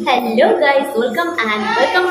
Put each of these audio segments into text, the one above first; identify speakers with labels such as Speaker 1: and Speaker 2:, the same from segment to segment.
Speaker 1: Hello guys, welcome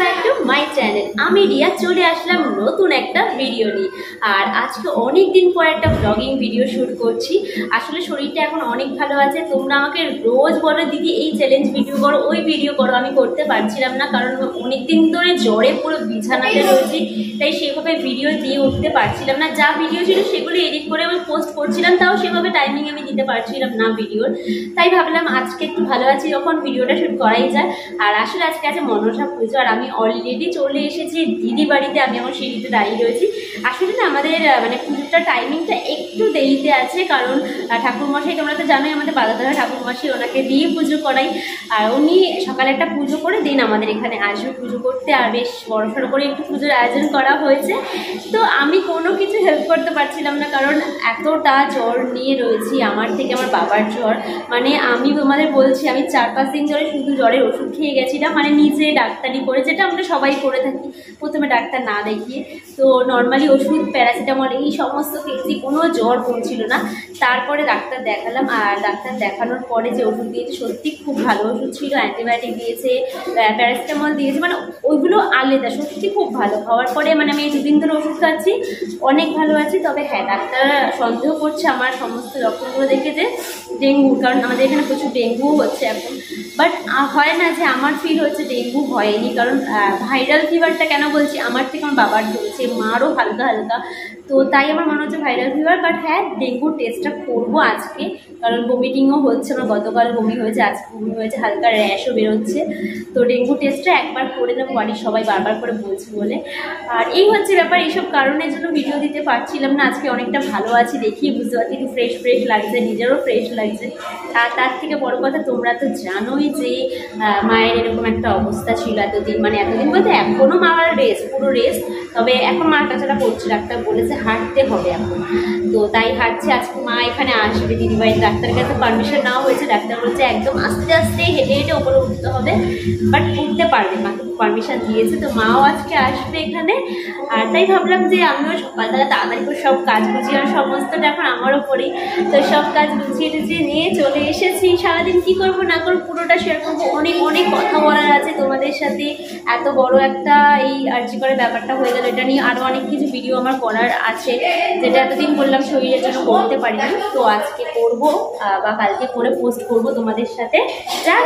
Speaker 1: back to my channel. আমি রিয়া চলে আসলাম নতুন একটা ভিডিও নিয়ে। আর আজকে অনেক দিন পর একটা ব্লগিং ভিডিও শ্যুট করছি। আসলে শরীরটা এখন অনেক ভালো আছে। তোমরা আমাকে রোজ বলো দিদি এই চ্যালেঞ্জ ভিডিও করো, ওই ভিডিও করো, আমি করতে পারছিলাম না, কারণ অনেক দিন ধরে জ্বরে পুরো বিছানাতে রয়েছি। তাই সেভাবে ভিডিও দিয়ে উঠতে পারছিলাম না। যা ভিডিও ছিল সেগুলো এডিট করে আমি পোস্ট করছিলাম, তাও সেভাবে টাইমিং আমি দিতে পারছিলাম না ভিডিওর। তাই ভাবলাম আজকে একটু ভালো আছি যখন ভিডিওটা শ্যুট করাই যায়। আর আসলে আজকে আছে মনসা পুজো, আর আমি অলরেডি চলে এসেছি দিদি বাড়িতে। আমি আমার সিঁড়িতে দাঁড়িয়ে রয়েছি। আসলে না আমাদের মানে পুজোটার টাইমিংটা একটু দেরিতে আছে, কারণ ঠাকুরমশাই, তোমরা তো জানোই আমাদের বাগদারা ঠাকুরমশাই, ওনাকে দিয়ে পুজো করাই। আর উনি সকালে একটা পুজো করে দিন আমাদের এখানে আসবে পুজো করতে। আর বেশ বড়সড় করে একটু পুজোর আয়োজন করা হয়েছে। তো আমি কোনো কিছু হেল্প করতে পারছিলাম না, কারণ এতটা জ্বর নিয়ে রয়েছি। আমার থেকে আমার বাবার জ্বর, মানে আমি তোমাদের বলছি, আমি 4-5 দিন ধরে শুধু জ্বরের ওষুধ খেয়ে গেছিলাম, মানে নিজে ডাক্তারি করে, যেটা আমরা সবাই করে থাকি, প্রথমে ডাক্তার না দেখিয়ে। তো নর্মালি ওষুধ, প্যারাসিটামল, এই সমস্ত খেয়েছি, কোনো জ্বর কমছিল না। তারপরে ডাক্তার দেখালাম, আর ডাক্তার দেখানোর পরে যে ওষুধ দিয়েছে সত্যি খুব ভালো ওষুধ ছিল। অ্যান্টিবায়োটিক দিয়েছে, প্যারাসিটামল দিয়েছে, মানে ওইগুলো আলাদা, সত্যি খুব ভালো। খাওয়ার পরে মানে আমি 2 দিন ধরে ওষুধ খাচ্ছি, অনেক ভালো আছি। তবে হ্যাঁ, ডাক্তার সন্দেহ করছে আমার সমস্ত লক্ষণগুলো দেখে যে ডেঙ্গু, কারণ আমাদের এখানে প্রচুর ডেঙ্গুও হচ্ছে এখন। বাট হয় না যে আমার ফিল হচ্ছে ডেঙ্গু হয়নি, কারণ ভাইরাল ফিভারটা কেন বলছি, আমার থেকে আমার বাবার ধরেছে, মারও হালকা হালকা। তো তাই আমার মনে হচ্ছে ভাইরাল ফিভার। বাট হ্যাঁ, ডেঙ্গুর টেস্টটা করবো আজকে, কারণ বমিটিংও হচ্ছে আমার। গতকাল বমি হয়েছে, আজকে বমি হয়েছে, হালকা র্যাশও বেরোচ্ছে। তো ডেঙ্গু টেস্টটা একবার করে নেবো, বাড়ির সবাই বারবার করে বলছি বলে। আর এই হচ্ছে ব্যাপার। এইসব কারণের জন্য ভিডিও দিতে পারছিলাম না। আজকে অনেকটা ভালো আছি, দেখিয়ে বুঝতে পারছি, একটু ফ্রেশ ফ্রেশ লাগছে, নিজেরও ফ্রেশ লাগছে। আর তার থেকে বড় কথা, তোমরা তো জানোই যে মায়ের এরকম একটা অবস্থা ছিল এতদিন, মানে এতদিন বলতে এখনও মার রেস্ট, পুরো রেস্ট। তবে এখন মার কাছাটা করছে, ডাক্তার বলেছে হাঁটতে হবে এখন। তো তাই হাঁটছে। আজকে মা এখানে আসবে দিদিবাড়ির, ডাক্তারের কাছে পারমিশন নেওয়া হয়েছে। ডাক্তার বলছে একদম আস্তে আস্তে হেঁটে হেঁটে ওপরে উঠতে হবে, বাট উঠতে পারবে, মাকে পারমিশন দিয়েছে। তো মাও আজকে আসবে এখানে। আর তাই ভাবলাম যে আমিও সকালবেলা তাড়াতাড়ি করে সব কাজ গুছিয়ে, আর সমস্তটা এখন আমার ওপরেই। তো সব কাজ গুছিয়ে টুছিয়ে নিয়ে চলে এসেছি। সারাদিন কী করবো না করবো পুরোটা শেয়ার করবো। অনেক অনেক কথা বলার আছে তোমাদের সাথে। এত বড় একটা এই আর্জি করে ব্যাপারটা হয়ে গেল, এটা নিয়ে আরও অনেক কিছু ভিডিও আমার করার আছে, যেটা এতদিন বললাম শরীরের জন্য করতে পারিনি। তো আজকে করবো বা কালকে করে পোস্ট করবো তোমাদের সাথে, যা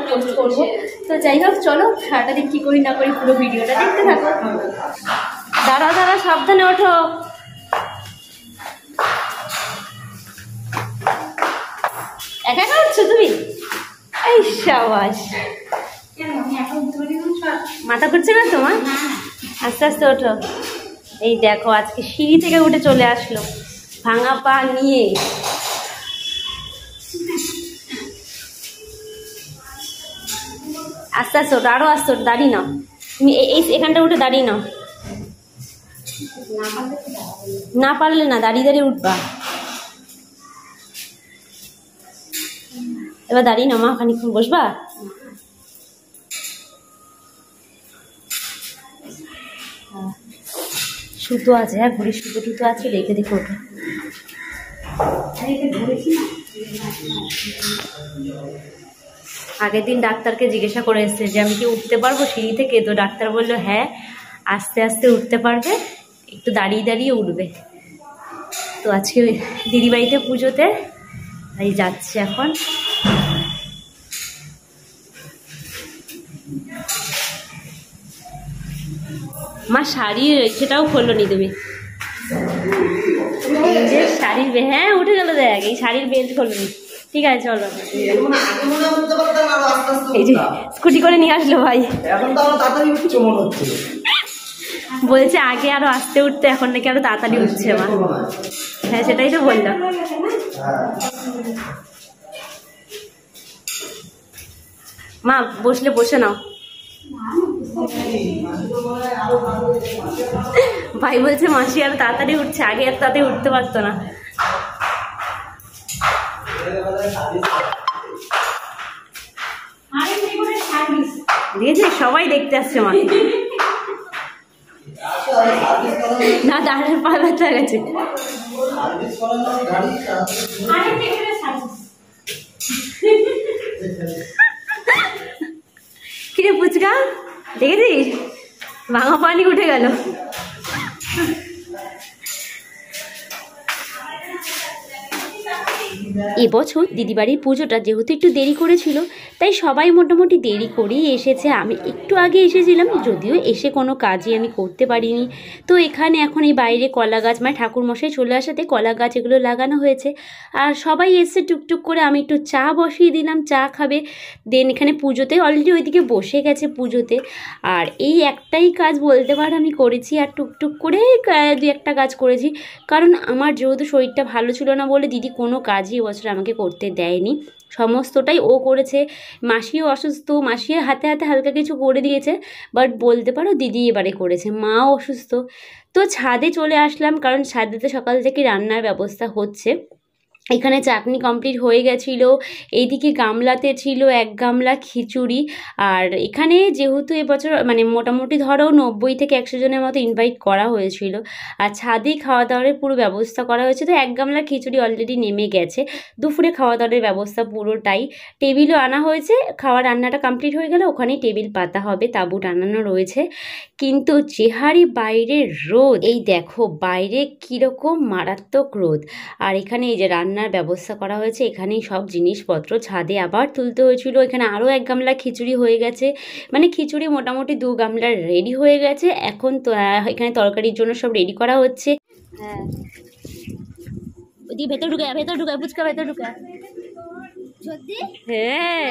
Speaker 1: পোস্ট করবো। তো যাই হোক, চলো সারাটা দিন কী করি না করি পুরো ভিডিওটা দেখতে থাকো। দাঁড়াও দাঁড়াও, সাবধানে ওঠো। একা একা উঠছো তুমি? এই সাবাস। মাথা ঘুরছে না তোমার? আস্তে আস্তে ওঠো। এই দেখো, আজকে সিঁড়ি থেকে উঠে চলে আসলো ভাঙা পা নিয়ে। আস্তে আস্তে ওঠো, আরো আস্তে ওঠো, দাঁড়িয়ে নাও তুমি। এখানটা উঠে দাঁড়িয়ে নাও। না পারলে না, দাঁড়িয়ে দাঁড়িয়ে উঠবা। এবার দাঁড়িয়ে নাও, মা খানিক্ষণ বসবা। সুতো আছে, হ্যাঁ ঘুড়ির সুতো টুতো আছে, রেখে দেখে ওঠো। আগের দিন ডাক্তারকে জিজ্ঞাসা করে এসছে যে আমি কি উঠতে পারবো সিঁড়ি থেকে। তো ডাক্তার বললো হ্যাঁ, আস্তে আস্তে উঠতে পারবে, একটু দাঁড়িয়ে দাঁড়িয়ে উঠবে। তো আজকে দিদিবাড়িতে পুজোতে তাই যাচ্ছে এখন। মা শাড়ি সেটাও খোলো নি তুমি, যে শাড়ির হ্যাঁ উঠে গেল, দেখ এই শাড়ির বেল্ট খোলো নি। ঠিক আছে চলো। এই যে স্কুটি করে নিয়ে আসলো ভাই, বলছে আগে আরো আস্তে উঠতে, এখন নাকি আরো তাড়াতাড়ি উঠছে মা। হ্যাঁ সেটাই তো বললাম। মা বসলে বসে নাও। ভাই বলছে মাসি আরো তাড়াতাড়ি উঠছে, আগে এত তাড়াতাড়ি উঠতে পারতো না। দেখেছি সবাই দেখতে আসছে মা। না দাঁড়ের পা ব্যথা গেছে। রিকা দেখেছিস ভাঙা পানি উঠে গেল। এবছর দিদিবাড়ির পুজোটা যেহেতু একটু দেরি করেছিল, তাই সবাই মোটামুটি দেরি করেই এসেছে। আমি একটু আগে এসেছিলাম, যদিও এসে কোনো কাজই আমি করতে পারিনি। তো এখানে এখন এই বাইরে কলা গাছ, মানে ঠাকুরমশাই চলে আসাতে কলা গাছ এগুলো লাগানো হয়েছে। আর সবাই এসে টুকটুক করে, আমি একটু চা বসিয়ে দিলাম, চা খাবে। দেন এখানে পুজোতে অলরেডি ওইদিকে বসে গেছে পুজোতে। আর এই একটাই কাজ বলতে পারো আমি করেছি, আর টুকটুক করে দু একটা কাজ করেছি। কারণ আমার যেহেতু শরীরটা ভালো ছিল না বলে দিদি কোনো কাজই এবছর আমাকে করতে দেয়নি, সমস্তটাই ও করেছে। মাসিও অসুস্থ, মাসির হাতে হাতে হালকা কিছু করে দিয়েছে, বাট বলতে পারো দিদি এবারে করেছে। মাও অসুস্থ, তো ছাদে চলে আসলাম, কারণ ছাদেতে সকাল থেকে রান্নার ব্যবস্থা হচ্ছে। এখানে চাটনি কমপ্লিট হয়ে গেছিলো। এইদিকে গামলাতে ছিল 1 গামলা খিচুড়ি। আর এখানে যেহেতু এবছর মানে মোটামুটি ধরো 90 থেকে 100 জনের মতো ইনভাইট করা হয়েছিল, আর ছাদেই খাওয়া দাওয়ার পুরো ব্যবস্থা করা হয়েছে। তো 1 গামলা খিচুড়ি অলরেডি নেমে গেছে। দুপুরে খাওয়া দাওয়ার ব্যবস্থা পুরোটাই, টেবিলও আনা হয়েছে। খাওয়া রান্নাটা কমপ্লিট হয়ে গেলে ওখানেই টেবিল পাতা হবে, তাঁবু টানানো রয়েছে। কিন্তু যে হারে বাইরের রোদ, এই দেখো বাইরে কীরকম মারাত্মক রোদ। আর এখানে এই যে রান্নার ব্যবস্থা করা হয়েছে, এখানেই সব জিনিসপত্র ছাদে আবার তুলতে হয়েছিল। এখানে আরও 1 গামলা খিচুড়ি হয়ে গেছে, মানে খিচুড়ি মোটামুটি 2 গামলা রেডি হয়ে গেছে। এখন তো এখানে তরকারির জন্য সব রেডি করা হচ্ছে। হ্যাঁ ওইদিকে ভেতর ঢুকায় ফুচকা ভেতর ঢুকায়। হ্যাঁ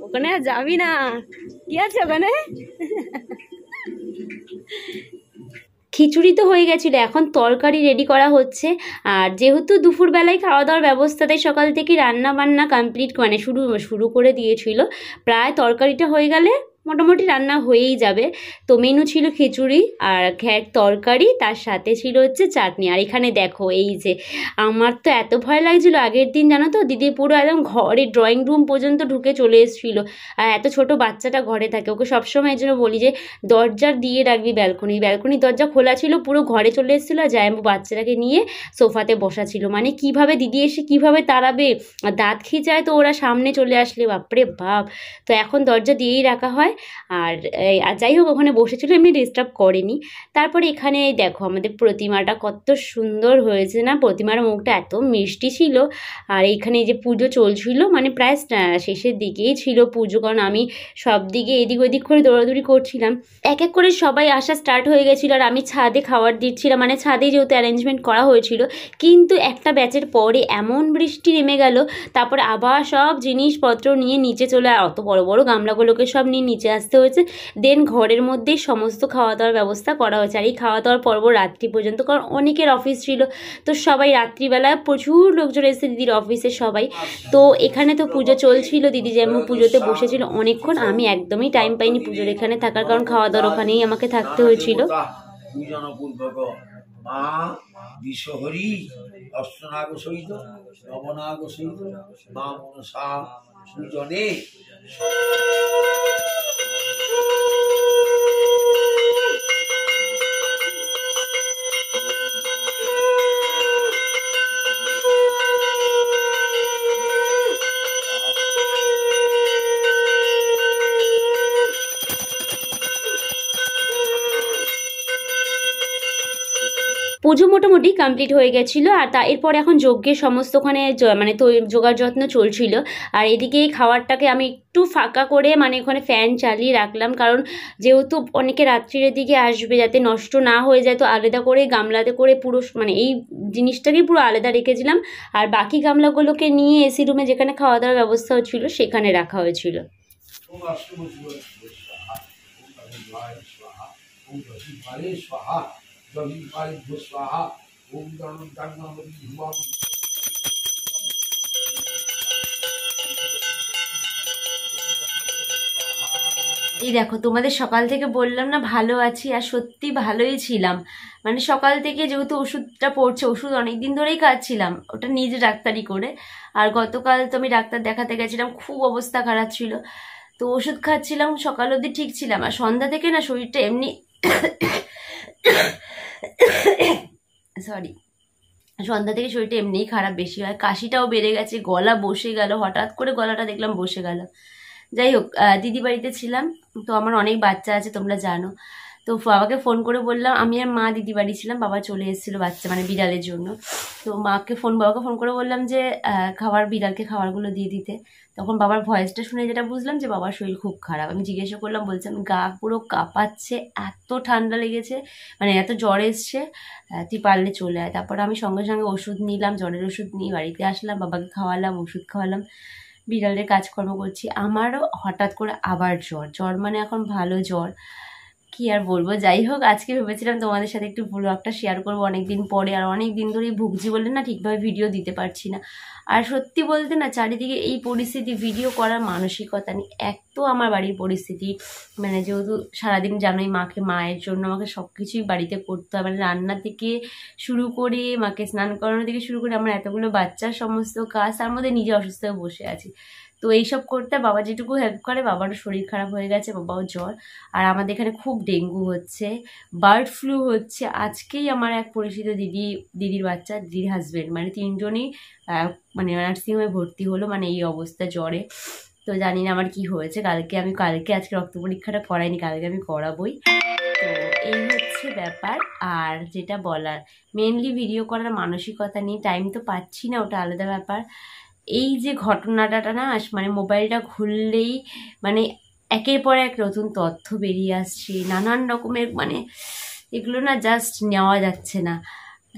Speaker 1: ওখানে যাবি না, কি আছে ওখানে। খিচুড়ি তো হয়ে গেছিলো, এখন তরকারি রেডি করা হচ্ছে। আর যেহেতু দুপুরবেলায় খাওয়া দাওয়ার ব্যবস্থা, তাই সকাল থেকে রান্না বান্না কমপ্লিট মানে শুরু করে দিয়েছিল। প্রায় তরকারিটা হয়ে গেলে মোটামুটি রান্না হয়েই যাবে। তো মেনু ছিল খিচুড়ি আর তরকারি, তার সাথে ছিল হচ্ছে চাটনি। আর এখানে দেখো এই যে, আমার তো এত ভয় লাগছিল আগের দিন, জানো তো দিদি পুরো একদম ঘরে ড্রয়িং রুম পর্যন্ত ঢুকে চলে এসেছিলো। আর এত ছোট বাচ্চাটা ঘরে থাকে, ওকে সবসময় এই জন্য বলি যে দরজা দিয়ে রাখবি, ব্যালকনির দরজা খোলা ছিল, পুরো ঘরে চলে এসেছিলো। আর জায়াম্বু বাচ্চাটাকে নিয়ে সোফাতে বসা ছিল, মানে কিভাবে দিদি এসে কিভাবে তাড়াবে, আর দাঁত খিঁচায় তো ওরা সামনে চলে আসলে বাপরে বাপ। তো এখন দরজা দিয়েই রাখা হয়। আর যাই হোক ওখানে বসেছিল, এমনি ডিস্টার্ব করেনি। তারপরে এখানে দেখো আমাদের প্রতিমাটা কত সুন্দর হয়েছে না, প্রতিমার মুখটা এত মিষ্টি ছিল। আর এইখানে যে পুজো চলছিল, মানে প্রায় শেষের দিকেই ছিল পুজো, কারণ আমি সব দিকে এদিক ওদিক করে দৌড়াদৌড়ি করছিলাম। এক এক করে সবাই আসা স্টার্ট হয়ে গেছিলো, আর আমি ছাদে খাবার দিচ্ছিলাম, মানে ছাদে যেহেতু অ্যারেঞ্জমেন্ট করা হয়েছিল। কিন্তু একটা ব্যাচের পরে এমন বৃষ্টি নেমে গেল, তারপরে আবার সব জিনিসপত্র নিয়ে নিচে চলে, অত বড় বড় গামলাগুলোকে সব নিয়ে নিচে আসতে হয়েছে। দেন ঘরের মধ্যেই সমস্ত খাওয়া দাওয়ার ব্যবস্থা করা হয়েছে। আর এই খাওয়া দাওয়ার পর্ব রাত্রি পর্যন্ত, কারণ অনেকের অফিস ছিল, তো সবাই রাত্রিবেলায় প্রচুর লোকজন এসেছে দিদির অফিসে সবাই। তো এখানে তো পুজো চলছিল, দিদি যেমন পুজোতে বসেছিল অনেকক্ষণ, আমি একদমই টাইম পাইনি পুজোর এখানে থাকার, কারণ খাওয়া দাওয়ার ওখানেই আমাকে থাকতে হয়েছিল। মা বিশ্বহরি অষ্টনাগ সহিত নবনাগ সহিত মা মনসা সুজনে। পুজো মোটামুটি কমপ্লিট হয়ে গেছিলো। আর এরপর এখন যজ্ঞের সমস্ত ওখানে মানে তো যোগার যত্ন চলছিল। আর এদিকে খাবারটাকে আমি একটু ফাঁকা করে মানে ওখানে ফ্যান চালিয়ে রাখলাম, কারণ যেহেতু অনেকে রাত্রির দিকে আসবে, যাতে নষ্ট না হয়ে যায়, তো আলাদা করে গামলাতে করে পুরো মানে এই জিনিসটাকে পুরো আলাদা রেখেছিলাম। আর বাকি গামলাগুলোকে নিয়ে এসি রুমে যেখানে খাওয়া দাওয়ার ব্যবস্থা হচ্ছিল সেখানে রাখা হয়েছিল। এই দেখো তোমাদের সকাল থেকে বললাম না ভালো আছি, আর সত্যি ভালোই ছিলাম। মানে সকাল থেকে যেহেতু ওষুধটা পড়ছে, ওষুধ অনেকদিন ধরেই খাচ্ছিলাম, ওটা নিজে ডাক্তারি করে। আর গতকাল তো আমি ডাক্তার দেখাতে গেছিলাম, খুব অবস্থা খারাপ ছিল, তো ওষুধ খাচ্ছিলাম, সকাল অবধি ঠিক ছিলাম। আর সন্ধ্যা থেকে না শরীরটা এমনি সন্ধ্যা থেকে শরীরটা এমনিই খারাপ বেশি হয়, কাশিটাও বেড়ে গেছে, গলা বসে গেল, হঠাৎ করে গলাটা দেখলাম বসে গেল। যাই হোক, দিদি বাড়িতে ছিলাম, তো আমার অনেক বাচ্চা আছে তোমরা জানো। তো বাবাকে ফোন করে বললাম, আমি আর মা দিদি বাড়ি ছিলাম, বাবা চলে এসেছিলো বাচ্চা মানে বিড়ালের জন্য। তো বাবাকে ফোন করে বললাম যে বিড়ালকে খাবারগুলো দিয়ে দিতে। তখন বাবার ভয়েসটা শুনে যেটা বুঝলাম যে বাবার শরীর খুব খারাপ। আমি জিজ্ঞাসা করলাম, বলছে আমি গা পুরো কাঁপাচ্ছে, এত ঠান্ডা লেগেছে, মানে এত জ্বর এসছে, তুই পারলে চলে আয়। তারপর আমি সঙ্গে সঙ্গে ওষুধ নিলাম, জ্বরের ওষুধ নিয়ে বাড়িতে আসলাম, বাবাকে খাওয়ালাম, ওষুধ খাওয়ালাম, বিড়ালের কাজকর্ম করছি। আমারও হঠাৎ করে আবার জ্বর মানে এখন ভালো জ্বর, কি আর বলবো। যাই হোক, আজকে ভেবেছিলাম তোমাদের সাথে একটু ব্লগটা শেয়ার করবো অনেকদিন পরে, আর অনেক দিন ধরেই ভুগছি বলে না ঠিকভাবে ভিডিও দিতে পারছি না। আর সত্যি বলতে না, চারিদিকে এই পরিস্থিতি, ভিডিও করার মানসিকতা নেই। এক তো আমার বাড়ির পরিস্থিতি, মানে যেহেতু সারাদিন জানোই মায়ের জন্য আমাকে সব কিছুই বাড়িতে করতে হয়, মানে রান্না থেকে শুরু করে মাকে স্নান করানো থেকে শুরু করে আমার এতগুলো বাচ্চার সমস্ত কাজ, তার মধ্যে নিজে অসুস্থ হয়ে বসে আছি। তো এইসব করতে বাবা যেটুকু হেল্প করে, বাবারও শরীর খারাপ হয়ে গেছে, বাবাও জ্বর। আর আমাদের এখানে খুব ডেঙ্গু হচ্ছে, বার্ড ফ্লু হচ্ছে। আজকেই আমার এক পরিচিত দিদির বাচ্চা, দিদির হাজবেন্ড, মানে তিনজনই মানে নার্সিংহোমে ভর্তি হলো, মানে এই অবস্থা জ্বরে। তো জানি না আমার কি হয়েছে। আজকে রক্ত পরীক্ষাটা করাইনি, কালকে আমি করাবোই। তো এই হচ্ছে ব্যাপার। আর যেটা বলার, মেনলি ভিডিও করার মানসিকতা নেই, টাইম তো পাচ্ছি না, ওটা আলাদা ব্যাপার। এই যে ঘটনাটা না, মানে মোবাইলটা খুললেই মানে একের পর এক নতুন তথ্য বেরিয়ে আসছে, নানান রকমের, মানে এগুলো না জাস্ট নেওয়া যাচ্ছে না।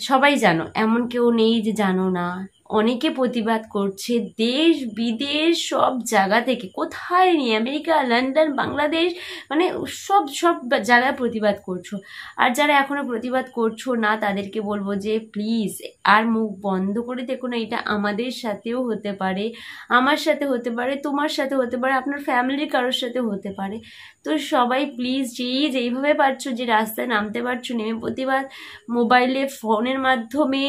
Speaker 1: সবাই জানো, এমন কেউ নেই যে জানো না। অনেকে প্রতিবাদ করছে, দেশ বিদেশ সব জায়গা থেকে, কোথায় নেই, আমেরিকা, লন্ডন, বাংলাদেশ, মানে সব জায়গায় প্রতিবাদ করছো। আর যারা এখনো প্রতিবাদ করছো না, তাদেরকে বলবো যে প্লিজ আর মুখ বন্ধ করে দেখো না। এটা আমাদের সাথেও হতে পারে, আমার সাথে হতে পারে, তোমার সাথে হতে পারে, আপনার ফ্যামিলির কারোর সাথে হতে পারে। তো সবাই প্লিজ যেইভাবে পারছো, যে রাস্তায় নামতে পারছো নেমে প্রতিবাদ, মোবাইলে ফোনের মাধ্যমে,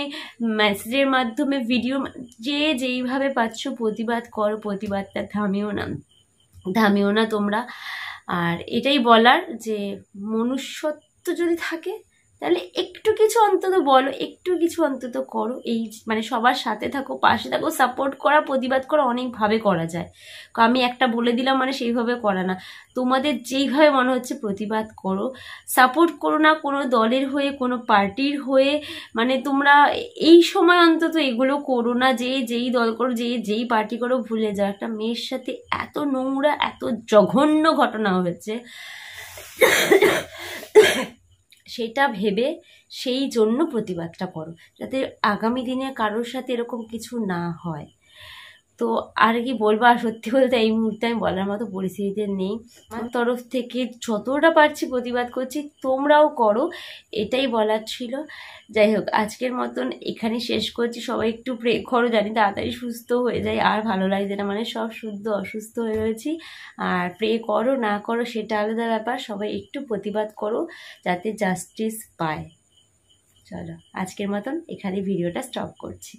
Speaker 1: মেসেজের মাধ্যমে, ভিডিও, যেইভাবে পাচ্ছ প্রতিবাদ করো। প্রতিবাদটা থামিও না তোমরা। আর এটাই বলার যে মনুষ্যত্ব যদি থাকে তাহলে একটু কিছু অন্তত বলো, একটু কিছু অন্তত করো। এই মানে সবার সাথে থাকো, পাশে থাকো, সাপোর্ট করা, প্রতিবাদ করা অনেকভাবে করা যায়। আমি একটা বলে দিলাম মানে সেইভাবে করা না, তোমাদের যেইভাবে মনে হচ্ছে প্রতিবাদ করো, সাপোর্ট করো না কোনো দলের হয়ে, কোনো পার্টির হয়ে। মানে তোমরা এই সময় অন্তত এগুলো করো না, যেই দল করো, যেই পার্টি করো, ভুলে যাও একটা মেয়ের সাথে এত নোংরা, এত জঘন্য ঘটনা হয়েছে, সেটা ভেবে সেই জন্য প্রতিবাদটা করো, যাতে আগামী দিনে কারোর সাথে এরকম কিছু না হয়। তো আর কি বলবো, আর সত্যি বলতে এই মুহূর্তে আমি বলার মতো পরিস্থিতিতে নেই। আমার তরফ থেকে যতটা পারছি প্রতিবাদ করছি, তোমরাও করো, এটাই বলার ছিল। যাই হোক, আজকের মতন এখানে শেষ করছি। সবাই একটু প্রে করো, জানি তাড়াতাড়ি সুস্থ হয়ে যায়, আর ভালো লাগছে না, মানে সব শুদ্ধ অসুস্থ হয়ে রয়েছি। আর প্রে করো না করো সেটা আলাদা ব্যাপার, সবাই একটু প্রতিবাদ করো যাতে জাস্টিস পায়। চলো, আজকের মতন এখানে ভিডিওটা স্টপ করছি।